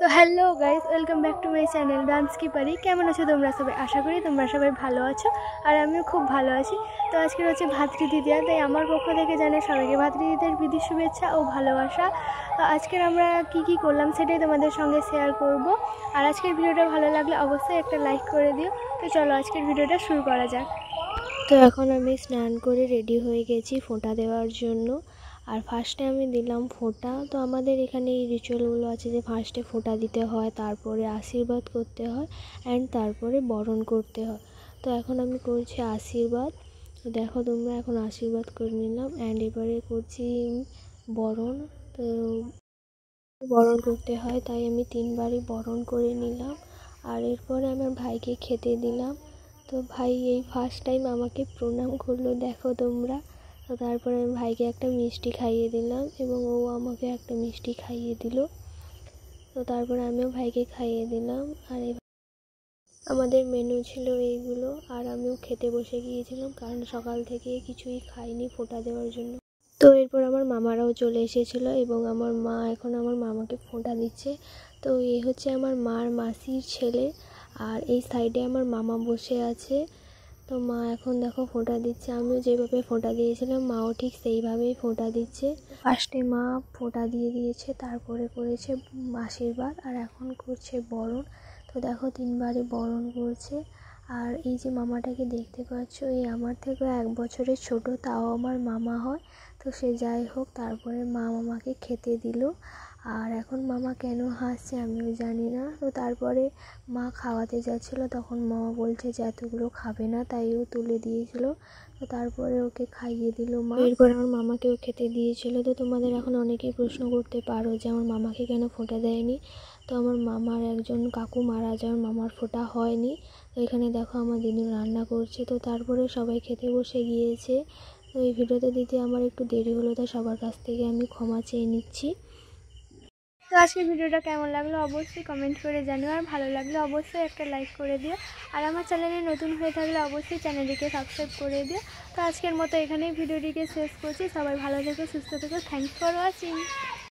তো hello guys, welcome back to my channel dance কি পারি। কেমন আছো তোমরা সবাই? আশা করি তোমরা সবাই ভালো আছো, আর আমিও খুব ভালো আছি। তো আজকে হচ্ছে ভাতৃদ্বিতীয়া, তাই আমার পক্ষ থেকে জানাই সবাইকে ভাতৃদ্বিতীয়ার প্রীতি শুভেচ্ছা ও ভালোবাসা। আজকের আমরা কি করলাম সেটাই তোমাদের সঙ্গে শেয়ার করব। আর আজকের ভিডিওটা ভালো লাগলে অবশ্যই একটা লাইক করে দিও। তো চলো আজকের ভিডিওটা শুরু করা যাক। তো এখন আমি স্নান করে রেডি হয়ে গেছি ফোঁটা দেওয়ার জন্য। আর ফার্স্টে আমি দিলাম ফোঁটা। তো আমাদের এখানে এই রিচুয়ালগুলো আছে যে ফার্স্টে ফোঁটা দিতে হয়, তারপরে আশীর্বাদ করতে হয়, অ্যান্ড তারপরে বরণ করতে হয়। তো এখন আমি করছি আশীর্বাদ। তো দেখো তোমরা, এখন আশীর্বাদ করে নিলাম, অ্যান্ড এবারে করছি বরণ। তো বরণ করতে হয়, তাই আমি 3বারই বরণ করে নিলাম। আর এরপরে আমার ভাইকে খেতে দিলাম। তো ভাই এই ফার্স্ট টাইম আমাকে প্রণাম করলো, দেখো তোমরা। তো তারপরে আমি ভাইকে একটা মিষ্টি খাইয়ে দিলাম এবং ও আমাকে একটা মিষ্টি খাইয়ে দিল। তো তারপরে আমিও ভাইকে খাইয়ে দিলাম। আর আমাদের মেনু ছিল এইগুলো, আর আমিও খেতে বসে গিয়েছিলাম, কারণ সকাল থেকে কিছুই খাইনি ফোঁটা দেওয়ার জন্য। তো এরপর আমার মামারাও চলে এসেছিলো এবং আমার মা এখন আমার মামাকে ফোঁটা দিচ্ছে। তো এই হচ্ছে আমার মার মাসির ছেলে, আর এই সাইডে আমার মামা বসে আছে। তো মা এখন দেখো ফোঁটা দিচ্ছে। আমিও যেভাবে ফোঁটা দিয়েছিলাম মাও ঠিক সেইভাবেই ফোঁটা দিচ্ছে। ফার্স্টে মা ফোঁটা দিয়ে দিয়েছে, তারপরে করেছে আশীর্বাদ, আর এখন করছে বরণ। তো দেখো 3বারই বরণ করছে। আর এই যে মামাটাকে দেখতে পাচ্ছ, এই আমার থেকে 1 বছরের ছোট, তাও আমার মামা হয়। তো সে যাই হোক, তারপরে মা মামাকে খেতে দিল। আর এখন মামা কেন হাসছে আমিও জানি না। তো তারপরে মা খাওয়াতে যাচ্ছিলো, তখন মামা বলছে যে এতগুলো খাবে না, তাই ও তুলে দিয়েছিল। তো তারপরে ওকে খাইয়ে দিল মা। এরপর আমার মামাকেও খেতে দিয়েছিল। তো তোমাদের এখন অনেকেই প্রশ্ন করতে পারো যে আমার মামাকে কেন ফোঁটা দেয়নি। তো আমার মামার একজন কাকু মারা যাওয়ার মামার ফোঁটা হয়নি। তো এখানে দেখো আমার দিদু রান্না করছে। তো তারপরে সবাই খেতে বসে গিয়েছে। তো এই ভিডিওতে দিতে আমার একটু দেরি হলো, তাই সবার কাছ থেকে আমি ক্ষমা চেয়ে নিচ্ছি। তো আজকের ভিডিওটা কেমন লাগলো অবশ্যই কমেন্ট করে জানিও, আর ভালো লাগলে অবশ্যই একটা লাইক করে দিও। আর আমার চ্যানেলে নতুন হয়ে থাকলে অবশ্যই চ্যানেলটিকে সাবস্ক্রাইব করে দিও। তো আজকের মতো এখানেই ভিডিওটিকে শেষ করছি। সবাই ভালো থেকো, সুস্থ থেকো। Thanks for watching.